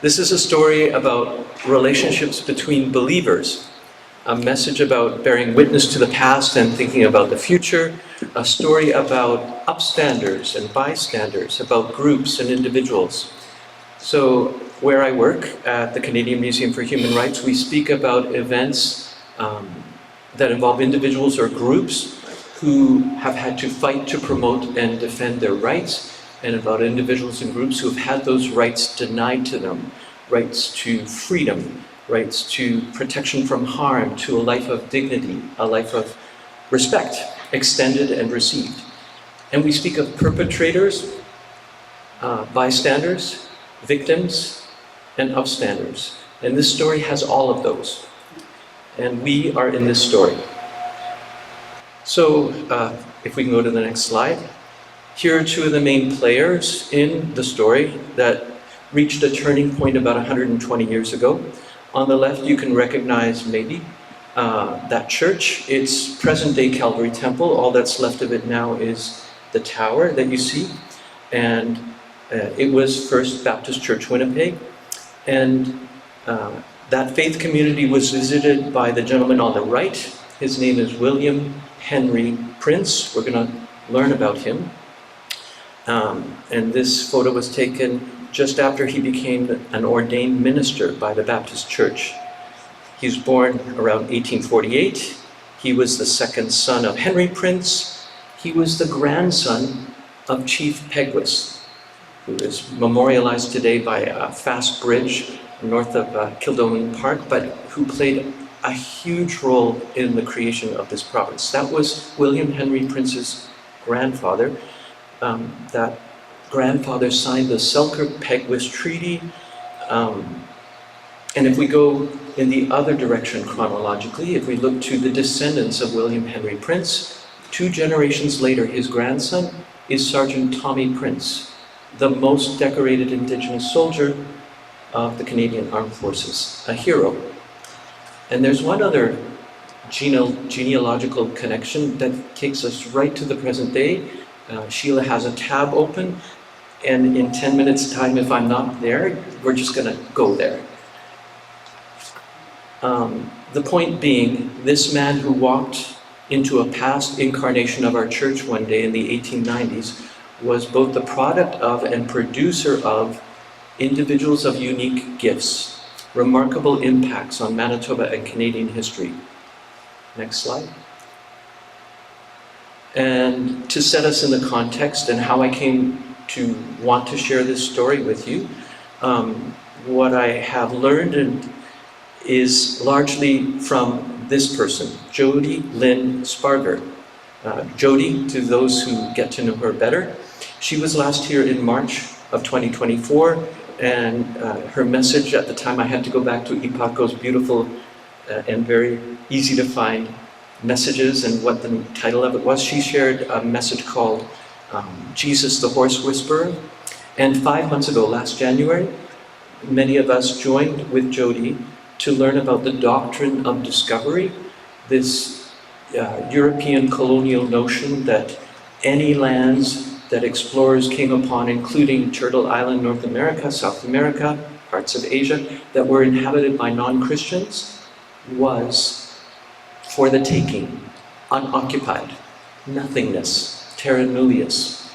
This is a story about relationships between believers, a message about bearing witness to the past and thinking about the future, a story about upstanders and bystanders, about groups and individuals. So where I work at the Canadian Museum for Human Rights, we speak about events that involve individuals or groups who have had to fight to promote and defend their rights, and about individuals and groups who have had those rights denied to them, rights to freedom, rights to protection from harm, to a life of dignity, a life of respect, extended and received. And we speak of perpetrators, bystanders, victims, and upstanders. And this story has all of those. And we are in this story. So, if we can go to the next slide. Here are two of the main players in the story that reached a turning point about 120 years ago. On the left, you can recognize maybe that church. It's present-day Calvary Temple. All that's left of it now is the tower that you see. And it was First Baptist Church, Winnipeg. And that faith community was visited by the gentleman on the right. His name is William Henry Prince. We're going to learn about him. And this photo was taken just after he became an ordained minister by the Baptist Church. He was born around 1848. He was the second son of Henry Prince. He was the grandson of Chief Pegwis, who is memorialized today by a fast bridge north of Kildonan Park, but who played a huge role in the creation of this province. That was William Henry Prince's grandfather. That grandfather signed the Selkirk-Pegwis Treaty. And if we go in the other direction chronologically, if we look to the descendants of William Henry Prince, 2 generations later, his grandson is Sergeant Tommy Prince, the most decorated Indigenous soldier of the Canadian Armed Forces, a hero. And there's one other genealogical connection that takes us right to the present day. Sheila has a tab open, and in 10 minutes' time, if I'm not there, we're just going to go there. The point being, this man who walked into a past incarnation of our church one day in the 1890s was both the product of and producer of individuals of unique gifts, remarkable impacts on Manitoba and Canadian history. Next slide. And to set us in the context and how I came to want to share this story with you, what I have learned is largely from this person, Jody Lynn Sparger. Jody, to those who get to know her better, she was last here in March of 2024, and her message at the time, I had to go back to Ipaco's beautiful and very easy to find messages and what the title of it was. She shared a message called Jesus the Horse Whisperer. And 5 months ago, last January, many of us joined with Jody to learn about the doctrine of discovery, this European colonial notion that any lands that explorers came upon, including Turtle Island, North America, South America, parts of Asia, that were inhabited by non-Christians, was for the taking, unoccupied, nothingness, terra nullius.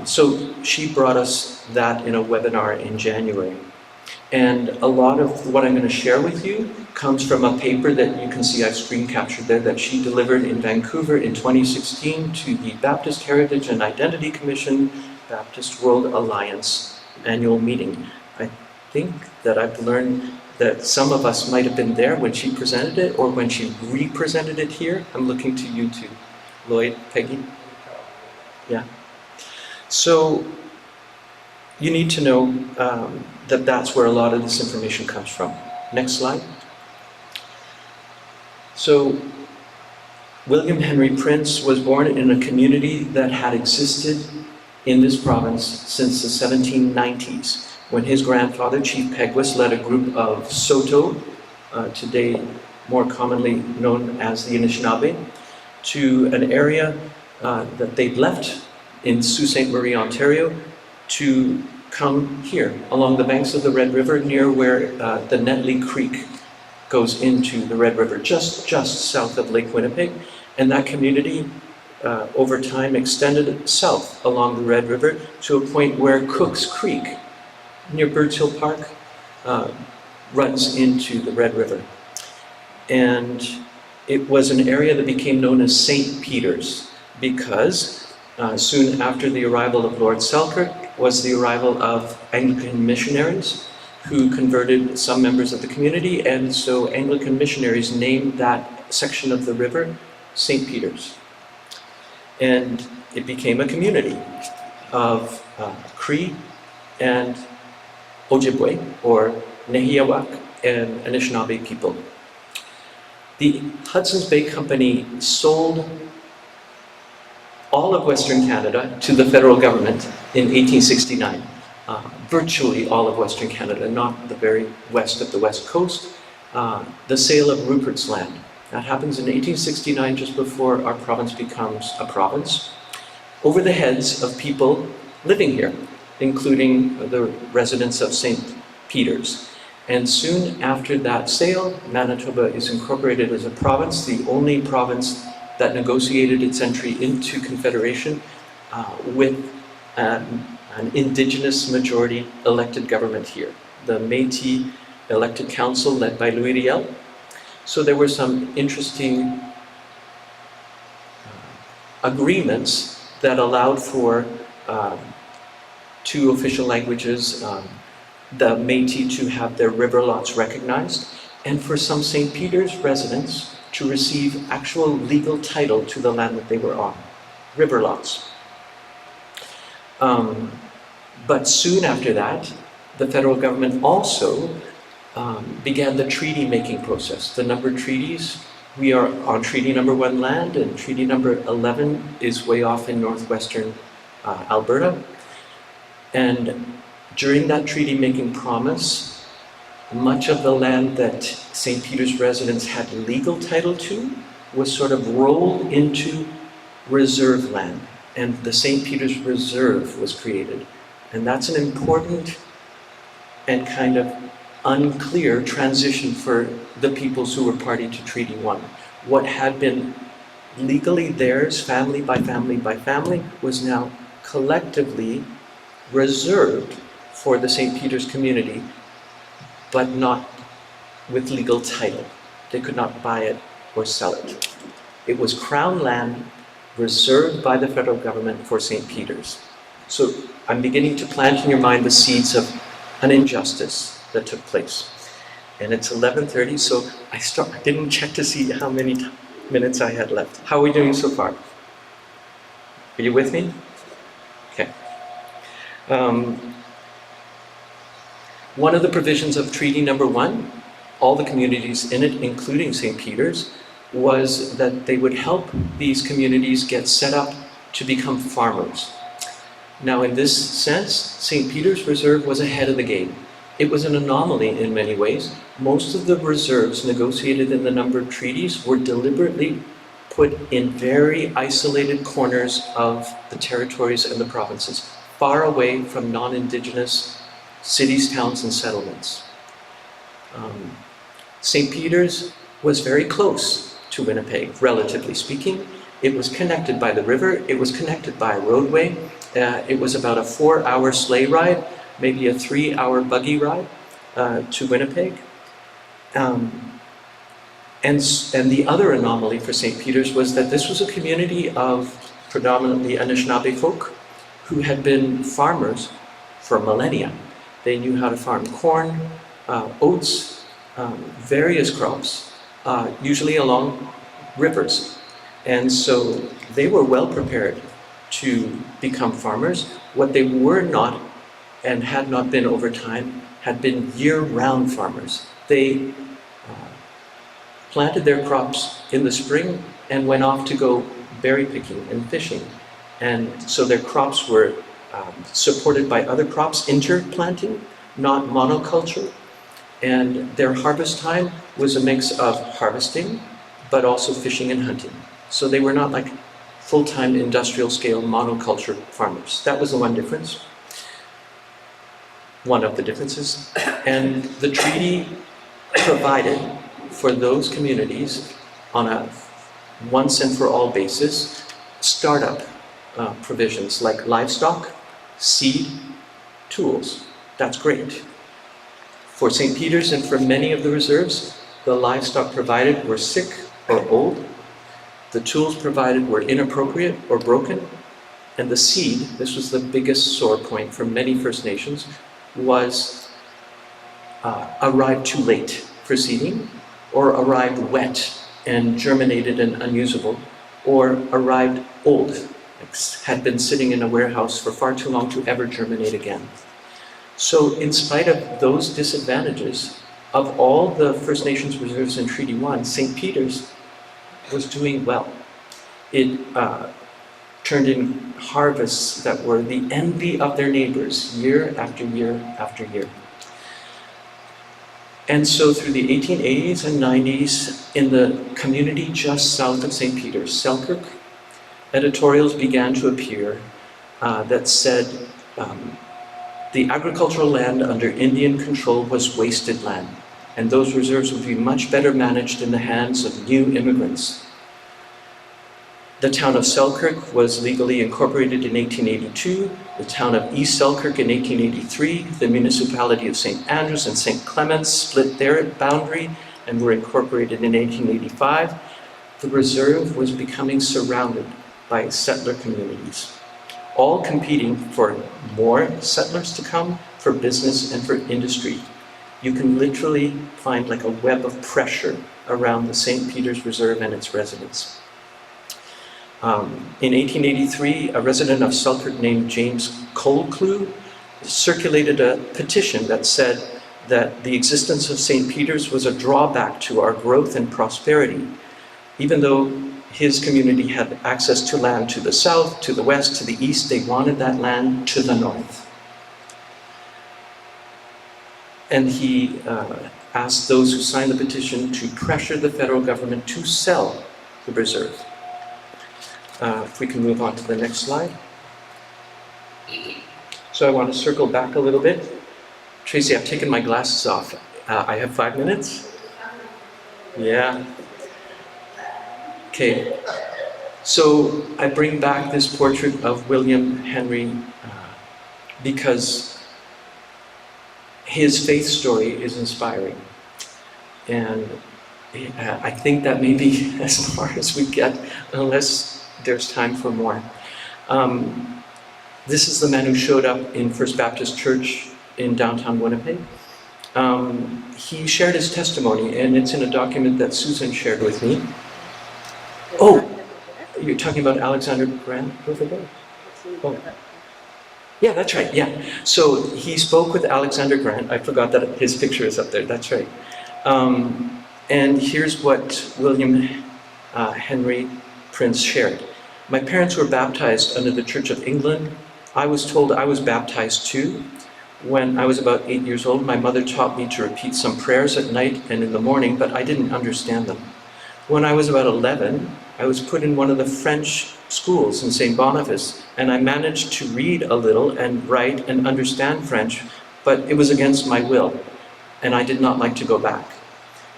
So she brought us that in a webinar in January. And a lot of what I'm going to share with you comes from a paper that you can see I've screen captured there that she delivered in Vancouver in 2016 to the Baptist Heritage and Identity Commission Baptist World Alliance annual meeting. I think that I've learned that some of us might have been there when she presented it or when she re-presented it here. I'm looking to you too. Lloyd, Peggy? Yeah. So you need to know that that's where a lot of this information comes from. Next slide. So William Henry Prince was born in a community that had existed in this province since the 1790s, when his grandfather, Chief Pegwis, led a group of Saulteaux, today more commonly known as the Anishinaabe, to an area that they'd left in Sault Ste. Marie, Ontario, to come here, along the banks of the Red River, near where the Netley Creek goes into the Red River, just south of Lake Winnipeg. And that community, over time, extended south along the Red River to a point where Cooks Creek, near Birds Hill Park, runs into the Red River. And it was an area that became known as St. Peter's because soon after the arrival of Lord Selkirk was the arrival of Anglican missionaries who converted some members of the community, and so Anglican missionaries named that section of the river St. Peter's. And it became a community of Cree and Ojibwe, or Nehiawak and Anishinaabe people. The Hudson's Bay Company sold all of Western Canada to the federal government in 1869. Virtually all of Western Canada, not the very west of the West Coast. The sale of Rupert's Land. That happens in 1869, just before our province becomes a province, over the heads of people living here, including the residents of St. Peter's. And soon after that sale, Manitoba is incorporated as a province, the only province that negotiated its entry into Confederation with an Indigenous majority elected government here. The Métis elected council led by Louis Riel. So there were some interesting agreements that allowed for two official languages, the Métis to have their river lots recognized, and for some St. Peter's residents to receive actual legal title to the land that they were on, river lots. But soon after that, the federal government also began the treaty-making process. The number of treaties, we are on treaty number 1 land, and treaty number 11 is way off in northwestern Alberta. And during that treaty-making promise, much of the land that St. Peter's residents had legal title to was sort of rolled into reserve land, and the St. Peter's Reserve was created. And that's an important and kind of unclear transition for the peoples who were party to Treaty 1. What had been legally theirs, family by family by family, was now collectively reserved for the St. Peter's community, but not with legal title. They could not buy it or sell it. It was Crown land reserved by the federal government for St. Peter's. So I'm beginning to plant in your mind the seeds of an injustice that took place. And it's 11:30, so I didn't check to see how many minutes I had left. How are we doing so far? Are you with me? Okay. One of the provisions of Treaty Number 1, all the communities in it, including St. Peter's, was that they would help these communities get set up to become farmers. Now, in this sense, St. Peter's Reserve was ahead of the game. It was an anomaly in many ways. Most of the reserves negotiated in the number of treaties were deliberately put in very isolated corners of the territories and the provinces, far away from non-Indigenous cities, towns, and settlements. St. Peter's was very close to Winnipeg, relatively speaking. It was connected by the river, it was connected by a roadway. It was about a 4-hour sleigh ride, maybe a 3-hour buggy ride to Winnipeg. And the other anomaly for St. Peter's was that this was a community of predominantly Anishinaabe folk who had been farmers for millennia. They knew how to farm corn, oats, various crops, usually along rivers. And so they were well prepared to become farmers. What they were not, and had not been over time, had been year-round farmers. They planted their crops in the spring and went off to go berry picking and fishing. And so their crops were supported by other crops, interplanting, not monoculture. And their harvest time was a mix of harvesting, but also fishing and hunting. So they were not like full-time industrial scale monoculture farmers. That was the one difference. one of the differences. And the treaty provided for those communities on a once and for all basis startup provisions like livestock, seed, tools. That's great. For St. Peter's and for many of the reserves, the livestock provided were sick or old, the tools provided were inappropriate or broken, and the seed, this was the biggest sore point for many First Nations, was arrived too late for seeding, or arrived wet and germinated and unusable, or arrived old, had been sitting in a warehouse for far too long to ever germinate again. So in spite of those disadvantages, of all the First Nations reserves in Treaty 1, St. Peter's was doing well. It turned in harvests that were the envy of their neighbors year after year after year. And so through the 1880s and 90s, in the community just south of St. Peter's, Selkirk, editorials began to appear that said the agricultural land under Indian control was wasted land, and those reserves would be much better managed in the hands of new immigrants. The town of Selkirk was legally incorporated in 1882, the town of East Selkirk in 1883, the municipality of St. Andrews and St. Clements split their boundary and were incorporated in 1885. The reserve was becoming surrounded by settler communities, all competing for more settlers to come, for business and for industry. You can literally find like a web of pressure around the St. Peter's Reserve and its residents. In 1883, a resident of Selkirk named James Colcleugh circulated a petition that said that the existence of St. Peter's was a drawback to our growth and prosperity, even though his community had access to land to the south, to the west, to the east. They wanted that land to the north. And he asked those who signed the petition to pressure the federal government to sell the reserve. If we can move on to the next slide. So I want to circle back a little bit. Tracy, I've taken my glasses off. I have 5 minutes? Yeah. Okay. So I bring back this portrait of William Henry because his faith story is inspiring. And I think that may be as far as we get, unless there's time for more. This is the man who showed up in First Baptist Church in downtown Winnipeg. He shared his testimony, and it's in a document that Susan shared with me. Oh, you're talking about Alexander Grant over there? Oh. Yeah, that's right, yeah. So he spoke with Alexander Grant. I forgot that his picture is up there, that's right. And here's what William Henry Prince shared. My parents were baptized under the Church of England. I was told I was baptized too. When I was about 8 years old, my mother taught me to repeat some prayers at night and in the morning, but I didn't understand them. When I was about 11, I was put in one of the French schools in St. Boniface, and I managed to read a little and write and understand French, but it was against my will, and I did not like to go back.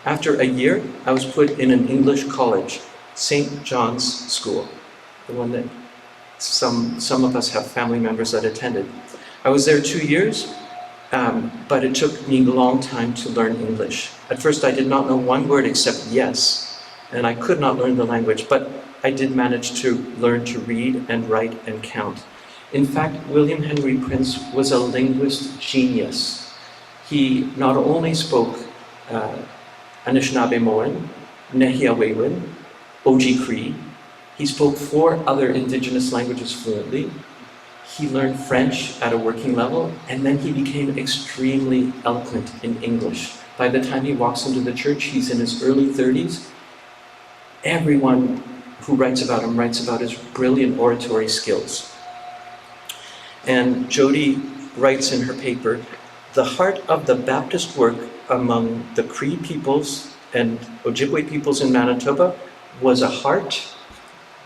After a year, I was put in an English college, St. John's School, the one that some of us have family members that attended. I was there 2 years, but it took me a long time to learn English. At first, I did not know one word except yes, and I could not learn the language, but I did manage to learn to read and write and count. In fact, William Henry Prince was a linguist genius. He not only spoke Anishinaabe-Moan, Nehiawewin, Oji-Cree, he spoke 4 other indigenous languages fluently. He learned French at a working level, and then he became extremely eloquent in English. By the time he walks into the church, he's in his early 30s. Everyone who writes about him writes about his brilliant oratory skills. And Jody writes in her paper, the heart of the Baptist work among the Cree peoples and Ojibwe peoples in Manitoba was a heart,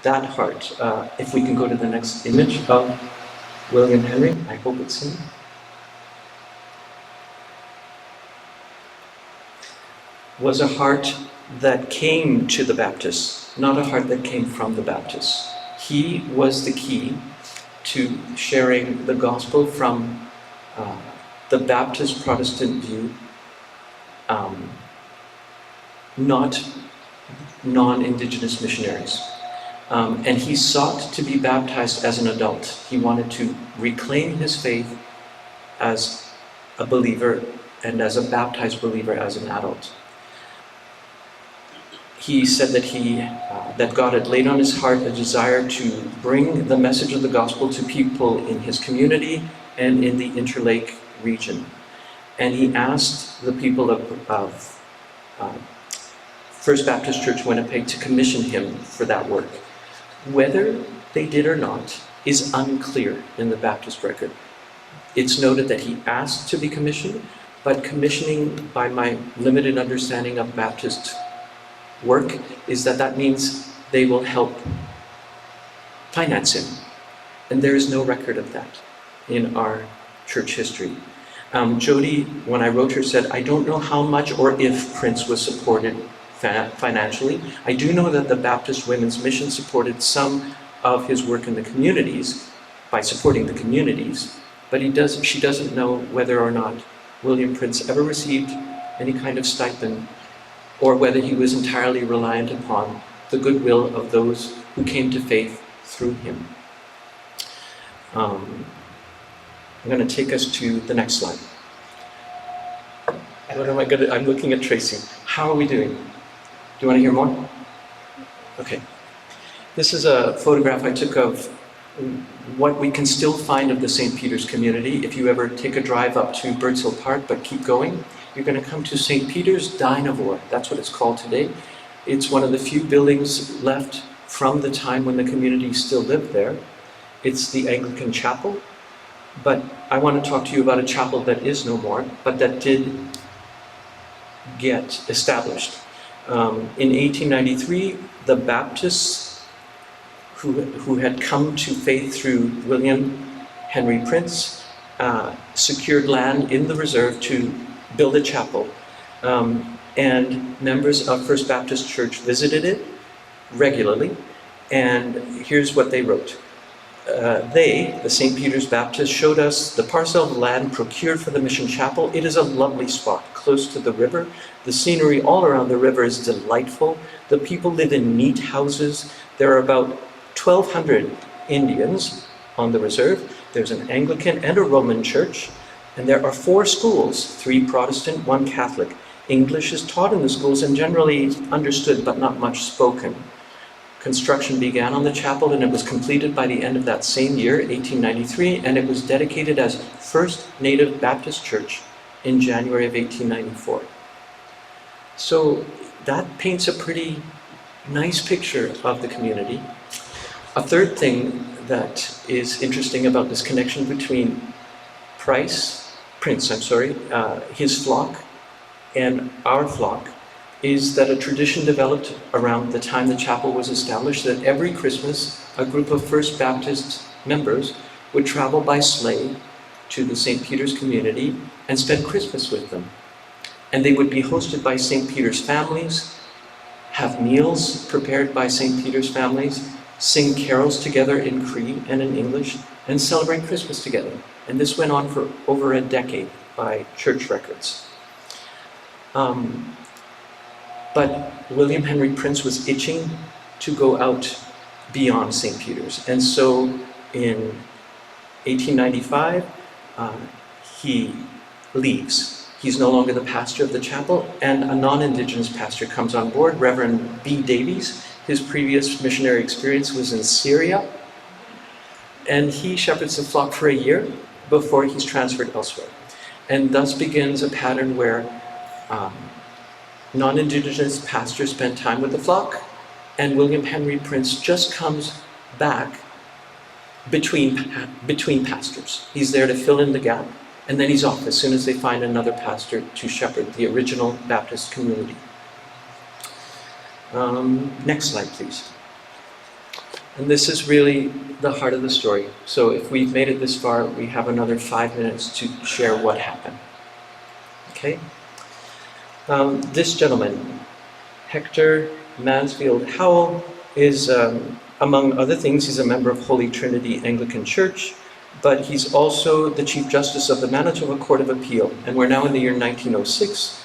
that heart. If we can go to the next image of William Henry, I hope it's him. was a heart that came to the Baptists, not a heart that came from the Baptists. He was the key to sharing the gospel from the Baptist Protestant view, not non-Indigenous missionaries. And he sought to be baptized as an adult. He wanted to reclaim his faith as a believer and as a baptized believer as an adult. He said that God had laid on his heart a desire to bring the message of the gospel to people in his community and in the Interlake region. And he asked the people of First Baptist Church Winnipeg to commission him for that work. Whether they did or not is unclear in the Baptist record. It's noted that he asked to be commissioned, but commissioning, by my limited understanding of Baptist work, is that means they will help finance him. And there is no record of that in our church history. Jody, when I wrote her, said, I don't know how much or if Prince was supported financially. I do know that the Baptist Women's Mission supported some of his work in the communities by supporting the communities, but she doesn't know whether or not William Prince ever received any kind of stipend, or whether he was entirely reliant upon the goodwill of those who came to faith through him. I'm going to take us to the next slide. I'm looking at Tracy. How are we doing? Do you want to hear more? Okay. This is a photograph I took of what we can still find of the St. Peter's community. If you ever take a drive up to Birds Hill Park but keep going, you're going to come to St. Peter's Dynavore. That's what it's called today. It's one of the few buildings left from the time when the community still lived there. It's the Anglican chapel, but I want to talk to you about a chapel that is no more, but that did get established. In 1893, the Baptists who had come to faith through William Henry Prince secured land in the reserve to build a chapel. And members of First Baptist Church visited it regularly, and here's what they wrote. They, the St. Peter's Baptists, showed us the parcel of land procured for the mission chapel. It is a lovely spot, close to the river. The scenery all around the river is delightful. The people live in neat houses. There are about 1,200 Indians on the reserve. There's an Anglican and a Roman church, and there are 4 schools, 3 Protestant, 1 Catholic. English is taught in the schools and generally understood, but not much spoken. Construction began on the chapel, and it was completed by the end of that same year, 1893, and it was dedicated as First Native Baptist Church in January of 1894. So that paints a pretty nice picture of the community. A third thing that is interesting about this connection between Prince, his flock and our flock, is that a tradition developed around the time the chapel was established that every Christmas a group of First Baptist members would travel by sleigh to the St. Peter's community and spend Christmas with them. And they would be hosted by St. Peter's families, have meals prepared by St. Peter's families, sing carols together in Cree and in English, and celebrate Christmas together. And this went on for over a decade by church records. But William Henry Prince was itching to go out beyond St. Peter's. And so in 1895, he leaves. He's no longer the pastor of the chapel, and a non-Indigenous pastor comes on board, Reverend B. Davies. His previous missionary experience was in Syria, and he shepherds the flock for a year before he's transferred elsewhere. And thus begins a pattern where non-Indigenous pastors spend time with the flock, and William Henry Prince just comes back between pastors. He's there to fill in the gap, and then he's off as soon as they find another pastor to shepherd the original Baptist community. Next slide, please. And this is really the heart of the story. So if we've made it this far, we have another 5 minutes to share what happened. Okay? This gentleman, Hector Mansfield Howell, is, among other things, he's a member of Holy Trinity Anglican Church, but he's also the Chief Justice of the Manitoba Court of Appeal, and we're now in the year 1906,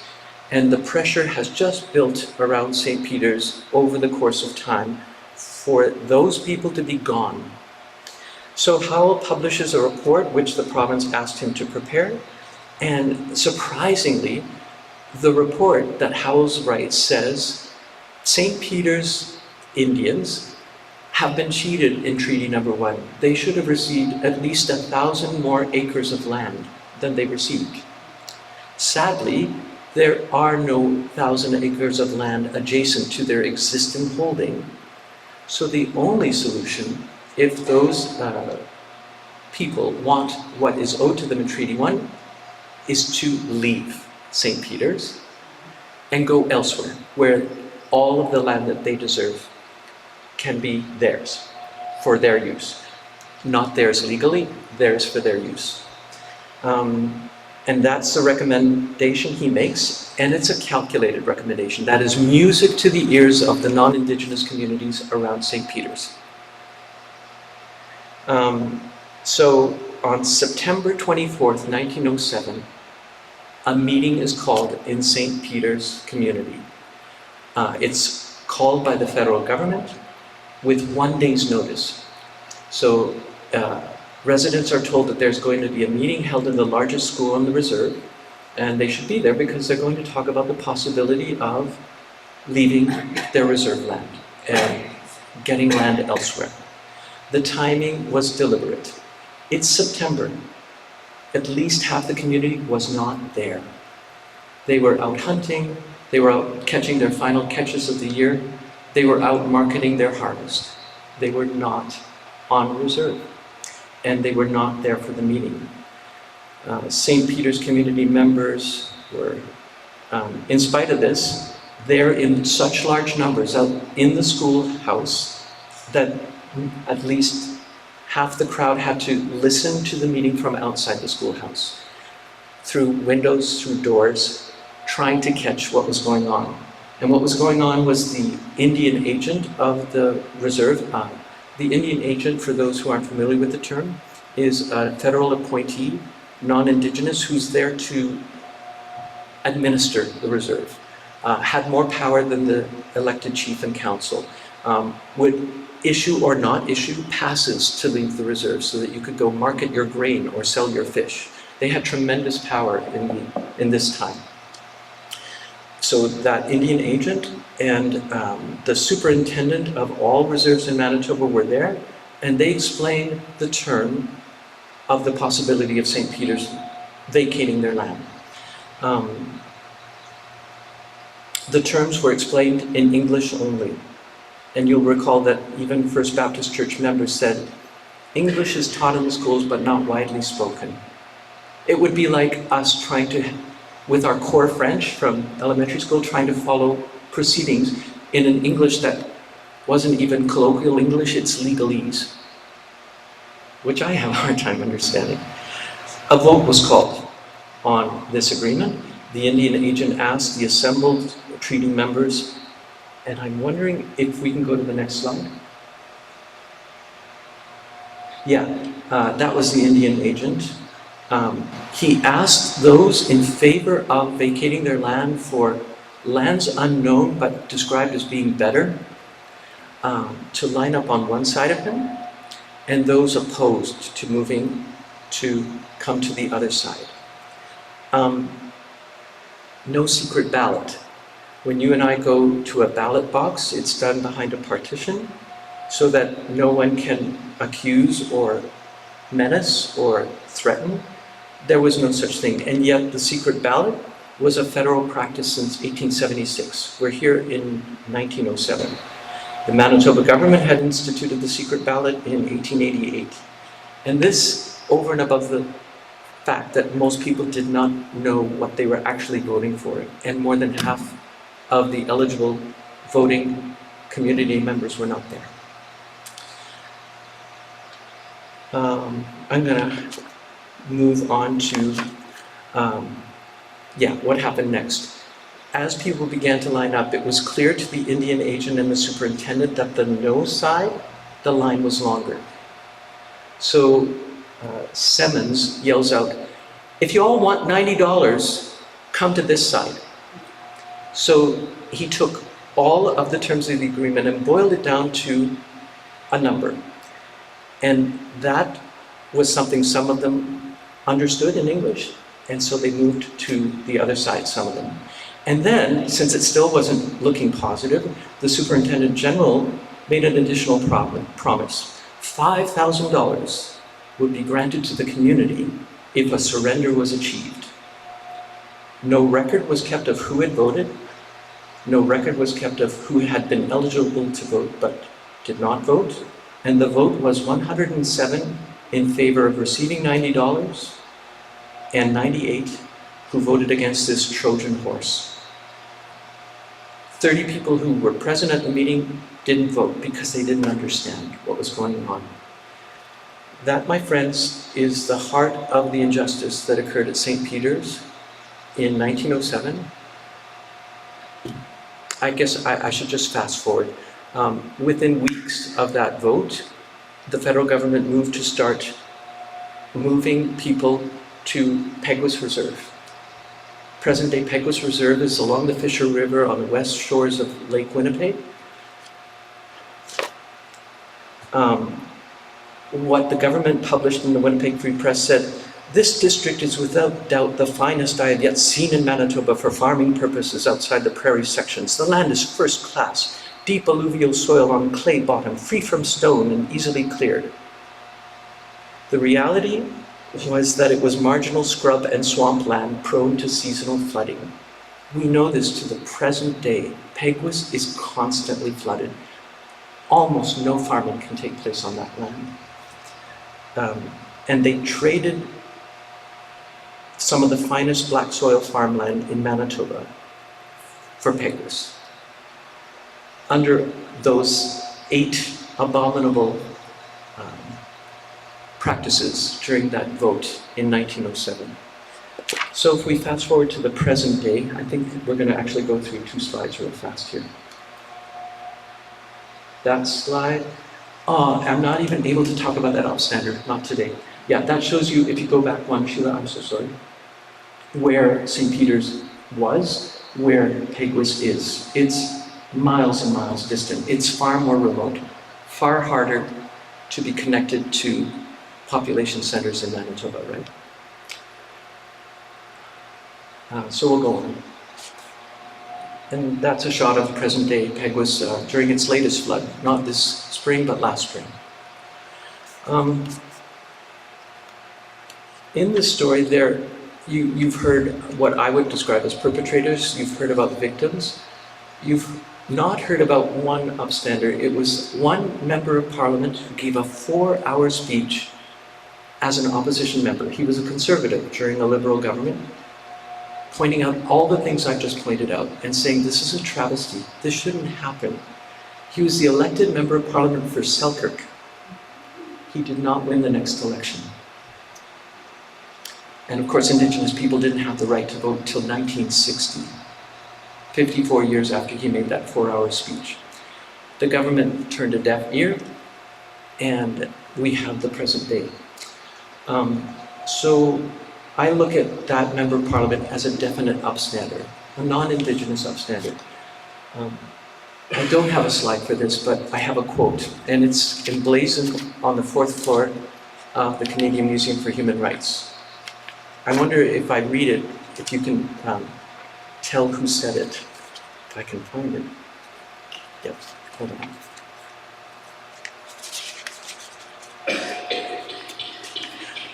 and the pressure has just built around St. Peter's over the course of time for those people to be gone. So Howell publishes a report which the province asked him to prepare, and surprisingly, the report that Howells writes says St. Peter's Indians have been cheated in Treaty Number 1. They should have received at least 1,000 more acres of land than they received. Sadly, there are no 1,000 acres of land adjacent to their existing holding. So the only solution, if those people want what is owed to them in Treaty 1, is to leave St. Peter's and go elsewhere, where all of the land that they deserve can be theirs, for their use. Not theirs legally, theirs for their use. And that's the recommendation he makes, and it's a calculated recommendation. That is music to the ears of the non-Indigenous communities around St. Peter's. So on September 24th, 1907, a meeting is called in St. Peter's community. It's called by the federal government with 1 day's notice. So residents are told that there's going to be a meeting held in the largest school on the reserve, and they should be there because they're going to talk about the possibility of leaving their reserve land and getting land elsewhere. The timing was deliberate. It's September. At least half the community was not there. They were out hunting, they were out catching their final catches of the year, they were out marketing their harvest. They were not on reserve, and they were not there for the meeting. St. Peter's community members were, in spite of this, there in such large numbers out in the schoolhouse that at least half the crowd had to listen to the meeting from outside the schoolhouse, through windows, through doors, trying to catch what was going on. And what was going on was the Indian agent of the reserve. The Indian agent, for those who aren't familiar with the term, is a federal appointee, non-Indigenous, who's there to administer the reserve. Had more power than the elected chief and council. Would issue or not issue passes to leave the reserve so that you could go market your grain or sell your fish. They had tremendous power in this time. So that Indian agent and the superintendent of all reserves in Manitoba were there, and they explained the term of the possibility of St. Peter's vacating their land. The terms were explained in English only. And you'll recall that even First Baptist Church members said, English is taught in the schools but not widely spoken. It would be like us trying to, with our core French from elementary school, trying to follow proceedings in an English that wasn't even colloquial English, it's legalese, which I have a hard time understanding. A vote was called on this agreement. The Indian agent asked the assembled treaty members, and I'm wondering if we can go to the next slide. Yeah, that was the Indian agent. He asked those in favor of vacating their land for lands unknown but described as being better to line up on one side of him, and those opposed to moving to come to the other side. No secret ballot. When you and I go to a ballot box, it's done behind a partition so that no one can accuse or menace or threaten. There was no such thing, and yet the secret ballot was a federal practice since 1876. We're here in 1907. The Manitoba government had instituted the secret ballot in 1888. And this, over and above the fact that most people did not know what they were actually voting for, and more than half of the eligible voting community members were not there. I'm going to move on to, what happened next. as people began to line up, it was clear to the Indian agent and the superintendent that the no side, the line was longer. So Simmons yells out, "If you all want $90, come to this side." So he took all of the terms of the agreement and boiled it down to a number. And that was something some of them understood in English. And so they moved to the other side, some of them. And then, since it still wasn't looking positive, the Superintendent General made an additional promise. $5,000 would be granted to the community if a surrender was achieved. No record was kept of who had voted. No record was kept of who had been eligible to vote but did not vote. And the vote was 107 in favor of receiving $90 and 98 who voted against this Trojan horse. 30 people who were present at the meeting didn't vote because they didn't understand what was going on. That, my friends, is the heart of the injustice that occurred at St. Peter's in 1907. I guess I should just fast forward. Within weeks of that vote, the federal government moved to start moving people to Peguis Reserve. Present-day Peguis Reserve is along the Fisher River on the west shores of Lake Winnipeg. What the government published in the Winnipeg Free Press said, "This district is without doubt the finest I have yet seen in Manitoba for farming purposes outside the prairie sections. The land is first class, deep alluvial soil on clay bottom, free from stone and easily cleared." The reality was that it was marginal scrub and swampland prone to seasonal flooding. We know this to the present day. Peguis is constantly flooded. Almost no farming can take place on that land. And they traded some of the finest black soil farmland in Manitoba for Peguis. Under those 8 abominable practices during that vote in 1907. So if we fast forward to the present day, I think we're going to actually go through 2 slides real fast here. That slide, I'm not even able to talk about that upstander, not today. Yeah, that shows you, if you go back one, Sheila, I'm so sorry, where St. Peter's was, where Peguis is. It's miles and miles distant. It's far more remote, far harder to be connected to population centers in Manitoba, right? So we'll go on. And that's a shot of present-day Peguis during its latest flood, not this spring, but last spring. In this story, you've heard what I would describe as perpetrators. You've heard about victims. You've not heard about one upstander. It was one member of Parliament who gave a 4-hour speech as an opposition member. He was a conservative during a Liberal government, pointing out all the things I've just pointed out and saying this is a travesty, this shouldn't happen. He was the elected member of Parliament for Selkirk. He did not win the next election. And of course, Indigenous people didn't have the right to vote until 1960, 54 years after he made that 4-hour speech. The government turned a deaf ear, and we have the present day. So I look at that member of Parliament as a definite upstander, a non-Indigenous upstander. I don't have a slide for this, but I have a quote, and it's emblazoned on the 4th floor of the Canadian Museum for Human Rights. I wonder if I read it, if you can tell who said it, if I can find it. Yep, hold on.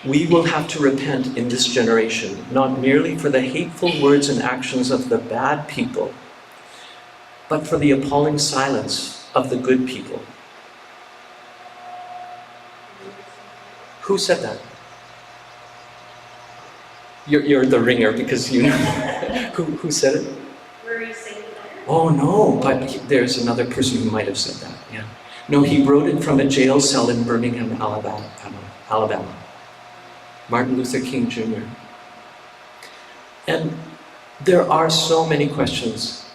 We will have to repent in this generation, not merely for the hateful words and actions of the bad people, but for the appalling silence of the good people. Who said that? You're the ringer because you know. Who said it? Were you saying that? Oh no, but there's another person who might have said that, yeah. No, he wrote it from a jail cell in Birmingham, Alabama. Martin Luther King Jr. And There are so many questions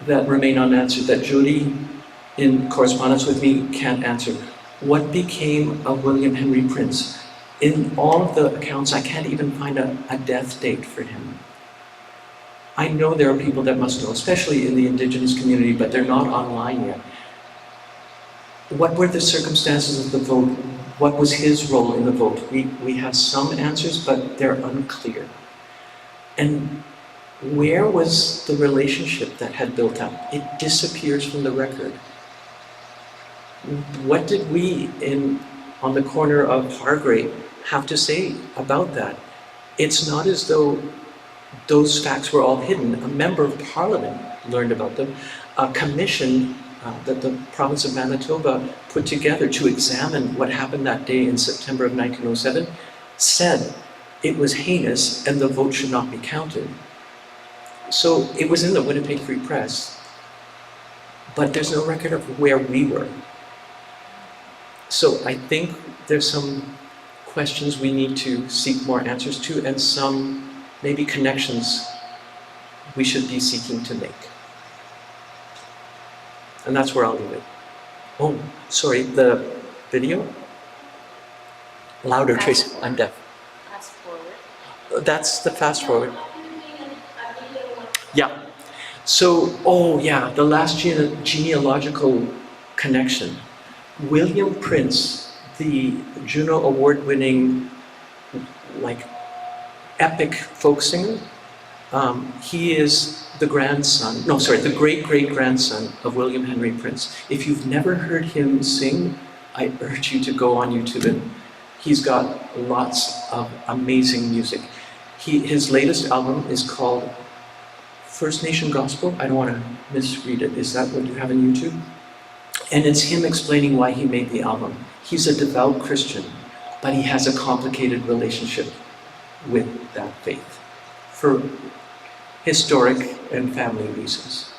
that remain unanswered that Judy, in correspondence with me, can't answer. What became of William Henry Prince? In all of the accounts, I can't even find a death date for him. I know there are people that must know, especially in the Indigenous community, but they're not online yet. What were the circumstances of the vote? What was his role in the vote? We have some answers, but they're unclear. And where was the relationship that had built up? It disappears from the record. What did we on the corner of Hargrave have to say about that? It's not as though those facts were all hidden. A member of parliament learned about them. A commission that the province of Manitoba put together to examine what happened that day in September of 1907 said it was heinous and the vote should not be counted. So it was in the Winnipeg Free Press, but there's no record of where we were. So I think there's some questions we need to seek more answers to, and some maybe connections we should be seeking to make. And that's where I'll leave it. Oh, sorry, the video? Louder, Tracy, I'm deaf. Fast forward. That's the fast forward. Yeah. So, oh yeah, the last genealogical connection. William Prince, the Juno Award-winning, epic folk singer, he is the great-great-grandson of William Henry Prince. If you've never heard him sing, I urge you to go on YouTube, and he's got lots of amazing music. His latest album is called First Nation Gospel. I don't want to misread it. Is that what you have on YouTube? And it's him explaining why he made the album. He's a devout Christian, but he has a complicated relationship with that faith for historic and family reasons.